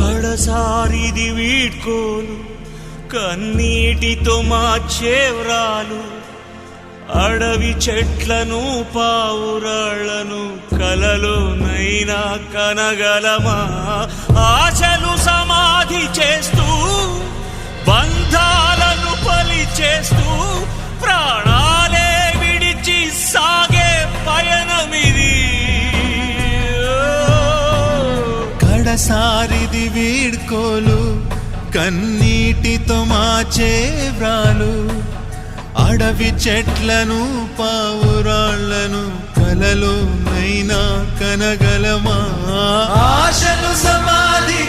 కడసారిది వీడ్కోలు కన్నీటితో మార్చేవ్రాలు అడవి చెట్లను పావురాళ్లను కలలోనైనా కనగలమా ఆశలు సమాధి చేస్తూ బంధాలను పలి చేస్తూ ప్రాణాలే విడిచి సాగే పయనమిది కడసారిది వీడ్కోలు కన్నీటితో మార్చే వ్రాలు అడవి చెట్లను పావురాళ్లను కలలోనైనా కనగలమా ఆశలు సమాధి